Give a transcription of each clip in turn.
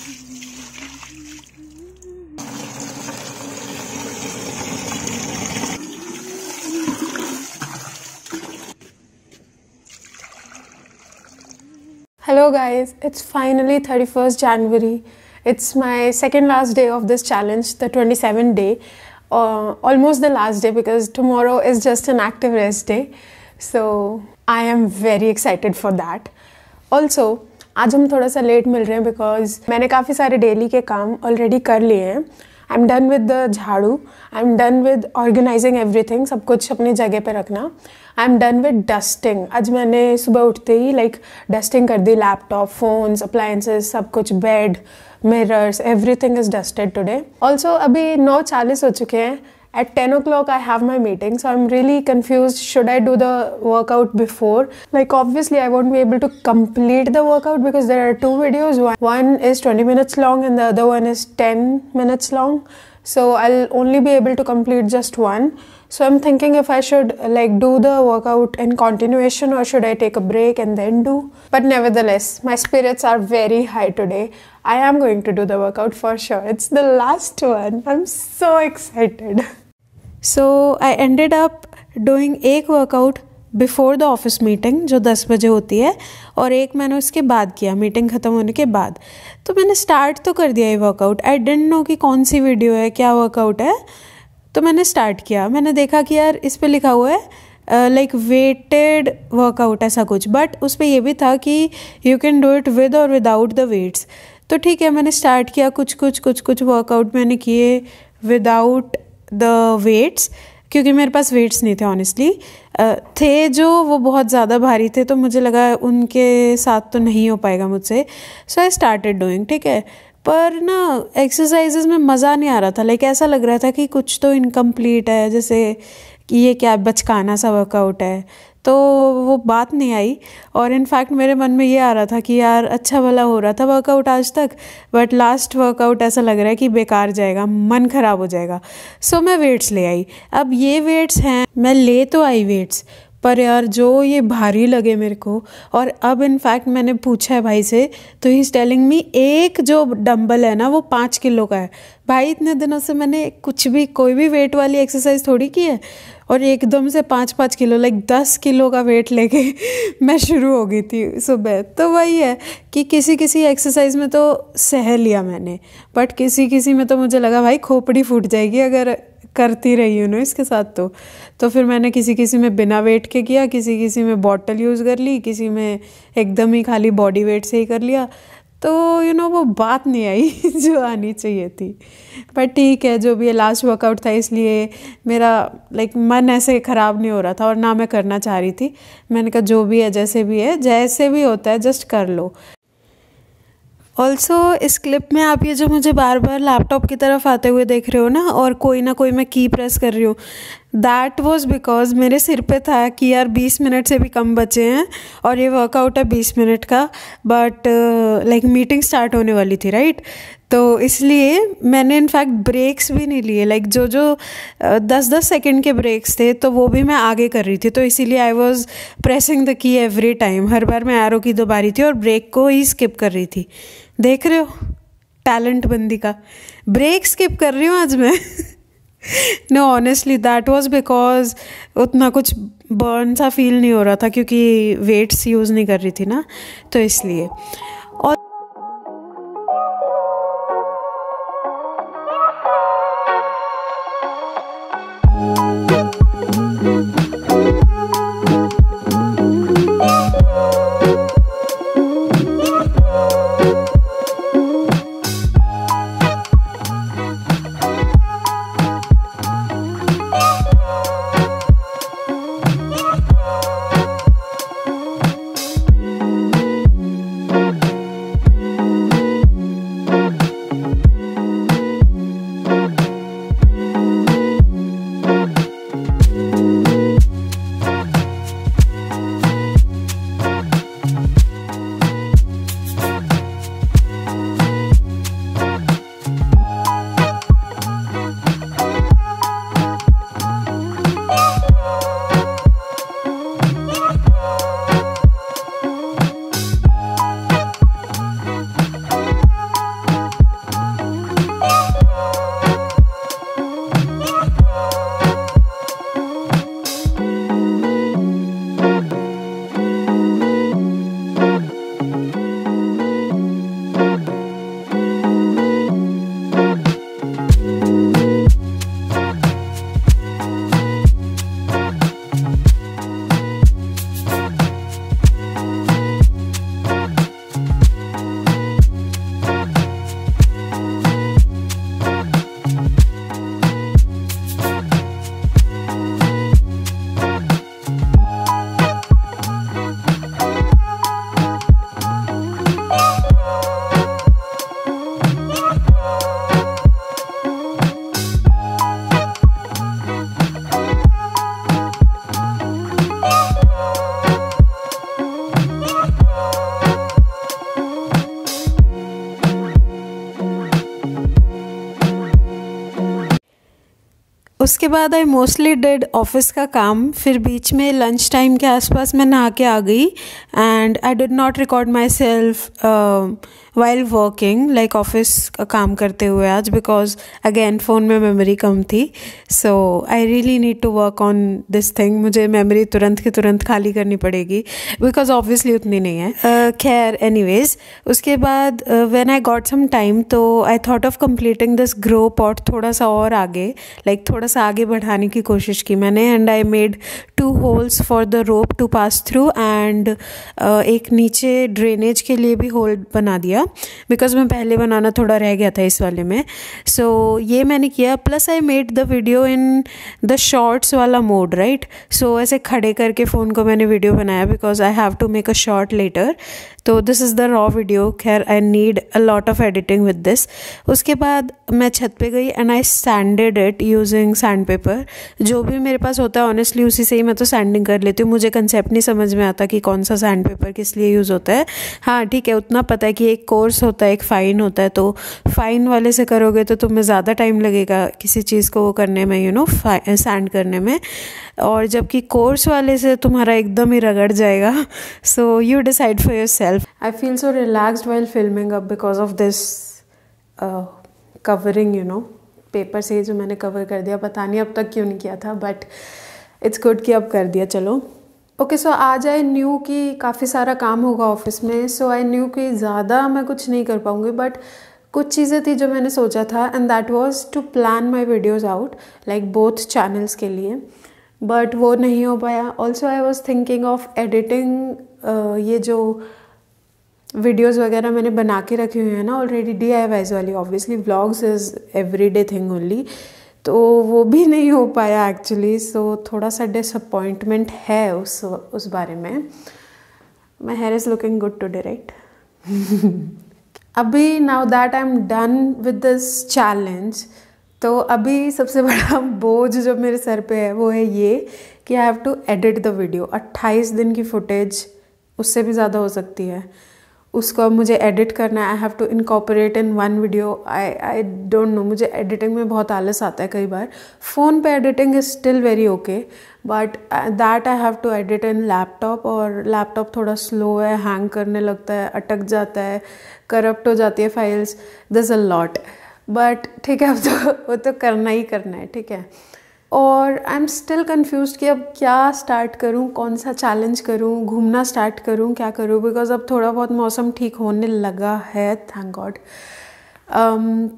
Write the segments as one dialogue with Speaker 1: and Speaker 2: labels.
Speaker 1: Hello guys, it's finally 31st January. It's my second last day of this challenge, the 27th day. Almost the last day because tomorrow is just an active rest day. So I am very excited for that. Also, आज हम थोड़ा सा late मिल रहे हैं because मैंने काफ़ी सारे daily के काम ऑलरेडी कर लिए हैं. I am done with the झाड़ू, I am done with organising everything, सब कुछ अपनी जगह पे रखना. I am done with dusting. आज मैंने सुबह उठते ही डस्टिंग कर दी, लैपटॉप, फोन्स, अप्लायंसेस, सब कुछ, bed, mirrors, everything is dusted today. Also अभी 9:40 हो चुके हैं. At 10 o'clock I have my meeting, so I'm really confused. Should I do the workout before? Obviously I won't be able to complete the workout because there are two videos. One is 20 minutes long and the other one is 10 minutes long. So I'll only be able to complete just one. So I'm thinking if I should do the workout in continuation or should I take a break and then do. But nevertheless, my spirits are very high today. I am going to do the workout for sure. It's the last one. I'm so excited. So I ended up doing एक workout before the office meeting जो 10 बजे होती है और एक मैंने उसके बाद किया मीटिंग ख़त्म होने के बाद. तो मैंने स्टार्ट तो कर दिया ये वर्कआउट. आई डिडंट नो कि कौन सी वीडियो है, क्या वर्कआउट है. तो मैंने स्टार्ट किया. मैंने देखा कि यार इस पे लिखा हुआ है वेटेड वर्कआउट ऐसा कुछ, बट उस पर यह भी था कि you can do it with और विदाउट द वेट्स. तो ठीक है, मैंने स्टार्ट किया. कुछ वर्कआउट मैंने किए विदाउट द वेट्स क्योंकि मेरे पास वेट्स नहीं थे ऑनेस्टली. थे जो वो बहुत ज़्यादा भारी थे तो मुझे लगा उनके साथ तो नहीं हो पाएगा मुझसे. सो आई स्टार्टेड डूइंग. ठीक है, पर ना एक्सरसाइजेज में मज़ा नहीं आ रहा था. ऐसा लग रहा था कि कुछ तो इनकम्प्लीट है, जैसे कि ये क्या बचकाना सा वर्कआउट है. तो वो बात नहीं आई. और इनफैक्ट मेरे मन में ये आ रहा था कि यार अच्छा भला हो रहा था वर्कआउट आज तक, बट लास्ट वर्कआउट ऐसा लग रहा है कि बेकार जाएगा, मन ख़राब हो जाएगा. सो मैं वेट्स ले आई. अब ये वेट्स हैं, मैं ले तो आई वेट्स, पर यार जो ये भारी लगे मेरे को. और अब इनफैक्ट मैंने पूछा है भाई से, तो ही इज़ टेलिंग मी एक जो डंबल है ना वो 5 किलो का है. भाई इतने दिनों से मैंने कोई भी वेट वाली एक्सरसाइज थोड़ी की है, और एकदम से 5 किलो 10 किलो का वेट लेके मैं शुरू हो गई थी सुबह. तो वही है कि किसी एक्सरसाइज में तो सह लिया मैंने, बट किसी में तो मुझे लगा भाई खोपड़ी फूट जाएगी अगर करती रही हूँ ना इसके साथ. तो फिर मैंने किसी में बिना वेट के किया, किसी में बॉटल यूज़ कर ली, किसी में एकदम ही खाली बॉडी वेट से ही कर लिया. तो वो बात नहीं आई जो आनी चाहिए थी. पर ठीक है, जो भी है लास्ट वर्कआउट था इसलिए मेरा मन ऐसे ख़राब नहीं हो रहा था और ना मैं करना चाह रही थी. मैंने कहा जो भी है जैसे भी होता है जस्ट कर लो. ऑल्सो इस क्लिप में आप ये जो मुझे बार बार लैपटॉप की तरफ आते हुए देख रहे हो ना, और कोई ना कोई मैं की प्रेस कर रही हूँ, दैट वॉज बिकॉज मेरे सिर पे था कि यार 20 मिनट से भी कम बचे हैं और ये वर्कआउट है 20 मिनट का, बट मीटिंग स्टार्ट होने वाली थी राइट. तो इसलिए मैंने इनफैक्ट ब्रेक्स भी नहीं लिए. जो 10-10 सेकेंड के ब्रेक्स थे तो वो भी मैं आगे कर रही थी. तो इसीलिए I was pressing the key every time. हर बार मैं एरो की दबा रही थी और ब्रेक को ही स्किप कर रही थी. देख रहे हो टैलेंट बंदी का, ब्रेक स्किप कर रही हूँ आज मैं. Know honestly that was because उतना कुछ बर्न सा फील नहीं हो रहा था क्योंकि वेट्स यूज़ नहीं कर रही थी ना, तो इसलिए. और उसके बाद आई मोस्टली डिड ऑफिस का काम। फिर बीच में लंच टाइम के आसपास मैं नहा के आ गई and I did not record myself while working, like office का काम करते हुए आज, बिकॉज अगेन फ़ोन में मेमोरी कम थी। So I really need to work on this thing. मुझे मेमोरी तुरंत की तुरंत खाली करनी पड़ेगी बिकॉज ऑब्वियसली उतनी नहीं है। खैर एनीवेज, उसके बाद when I got some time तो I thought of completing this grow pot थोड़ा सा और आगे, लाइक थोड़ा सा आगे बढ़ाने की कोशिश की मैंने। And I made 2 holes for the rope to pass through and एक नीचे ड्रेनेज के लिए भी होल बना दिया बिकॉज मैं पहले बनाना थोड़ा रह गया था इस वाले में। सो ये मैंने किया। Plus I made the video in the shorts वाला मोड, राइट। सो ऐसे खड़े करके फ़ोन को मैंने वीडियो बनाया because I have to make a short later. तो this is the raw video. खैर I need a lot of editing with this. उसके बाद मैं छत पे गई and I sanded it using sandpaper. जो भी मेरे पास होता है ऑनेस्टली उसी से ही मैं तो सैंडिंग कर लेती हूँ। मुझे कंसेप्ट नहीं समझ में आता कि कौन सा सैंड पेपर किस लिए यूज़ होता है। हाँ ठीक है, उतना पता है कि एक कोर्स होता है एक फ़ाइन होता है, तो फ़ाइन वाले से करोगे तो तुम्हें ज़्यादा टाइम लगेगा किसी चीज़ को वो करने में, यू नो, सैंड करने में, और जबकि कोर्स वाले से तुम्हारा एकदम ही रगड़ जाएगा। So you decide for your self. I feel so relaxed while filming up because of this covering, you know, paper से जो मैंने कवर कर दिया। पता नहीं अब तक क्यों नहीं किया था, बट इट्स गुड कि अब कर दिया। चलो ओके। सो आज आई न्यू कि काफ़ी सारा काम होगा ऑफिस में। सो आई न्यू कि ज़्यादा मैं कुछ नहीं कर पाऊँगी, बट कुछ चीज़ें थी जो मैंने सोचा था and that was to plan my videos out, like both channels के लिए, बट वो नहीं हो पाया। Also I was thinking of editing ये जो वीडियोस वगैरह मैंने बना के रखी हुई है ना ऑलरेडी, DIYs वाली। Obviously vlogs is everyday thing only, तो वो भी नहीं हो पाया एक्चुअली। सो थोड़ा सा डिसअपॉइंटमेंट है उस बारे में। My hair is looking good today, right. अभी now that I am done with this challenge, तो अभी सबसे बड़ा बोझ जो मेरे सर पे है वो है ये कि I have to edit the video. 28 दिन की फुटेज, उससे भी ज़्यादा हो सकती है, उसको अब मुझे एडिट करना है। I have to incorporate in one video. I don't know, मुझे एडिटिंग में बहुत आलस आता है कई बार। फ़ोन पे editing is still very okay, but that I have to edit in laptop, और लैपटॉप थोड़ा स्लो है, हैंग करने लगता है, अटक जाता है, करप्ट हो जाती है files, this a lot. But ठीक है, अब तो वो तो करना ही करना है, ठीक है। और आई एम स्टिल कन्फ्यूज कि अब क्या स्टार्ट करूँ, कौन सा चैलेंज करूँ, घूमना स्टार्ट करूँ, क्या करूँ, बिकॉज अब थोड़ा बहुत मौसम ठीक होने लगा है, थैंक गॉड।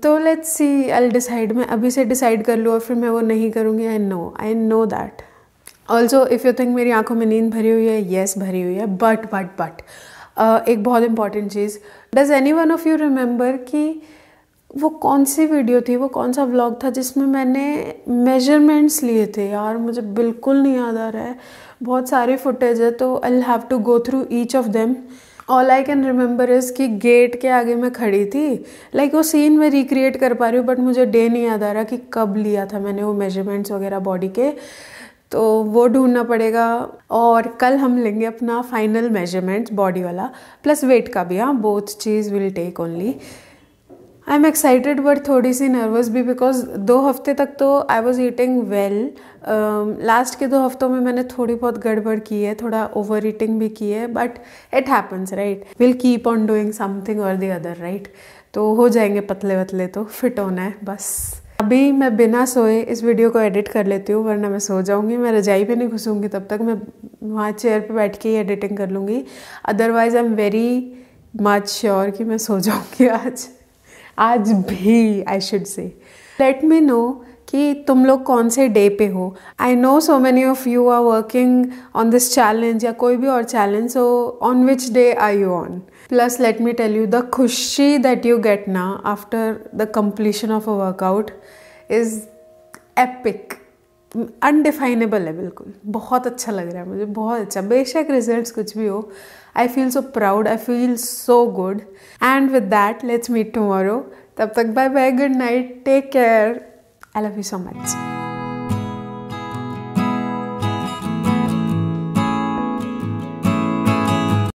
Speaker 1: तो लेट्स सी, आई डिसाइड। मैं अभी से डिसाइड कर लूँ और फिर मैं वो नहीं करूँगी। I know that. Also if you think मेरी आंखों में नींद भरी हुई है, येस भरी हुई है, बट एक बहुत important cheese, does any one of you remember कि वो कौन सी वीडियो थी, वो कौन सा व्लॉग था जिसमें मैंने मेजरमेंट्स लिए थे? यार मुझे बिल्कुल नहीं याद आ रहा है, बहुत सारी फुटेज है, तो I have to go through each of them. All I can remember is कि गेट के आगे मैं खड़ी थी, लाइक वो सीन मैं रिक्रिएट कर पा रही हूँ, बट मुझे डे नहीं याद आ रहा कि कब लिया था मैंने वो मेजरमेंट्स वगैरह बॉडी के, तो वो ढूंढना पड़ेगा। और कल हम लेंगे अपना फाइनल मेजरमेंट्स, बॉडी वाला प्लस वेट का भी। हाँ, बोथ चीज़ will take only. I am excited but थोड़ी सी नर्वस भी, बिकॉज 2 हफ्ते तक तो I was eating well. Last के 2 हफ्तों में मैंने थोड़ी बहुत गड़बड़ की है, थोड़ा ओवर ईटिंग भी की है, but it happens, right. Will keep on doing something और द अदर, राइट। तो हो जाएंगे पतले वतले, तो फिट होना है बस। अभी मैं बिना सोए इस वीडियो को एडिट कर लेती हूँ, वरना मैं सो जाऊँगी। मैं रजाई पे नहीं घुसूँगी तब तक, मैं वहाँ चेयर पे बैठ के ही एडिटिंग कर लूँगी। Otherwise I am very much sure कि मैं सो जाऊँगी आज भी, I should say. Let me know कि तुम लोग कौन से डे पे हो। I know so many of you are working on this challenge या कोई भी और challenge, so on which day are you on? Plus let me tell you, the खुशी दैट यू गेट ना after the completion of a workout is epic. Undefinable है बिल्कुल, बहुत अच्छा लग रहा है मुझे, बहुत अच्छा। बेशक रिजल्ट्स कुछ भी हो, I feel so proud, I feel so good. And with that let's meet tomorrow. तब तक bye bye, good night, take care, I love you so much.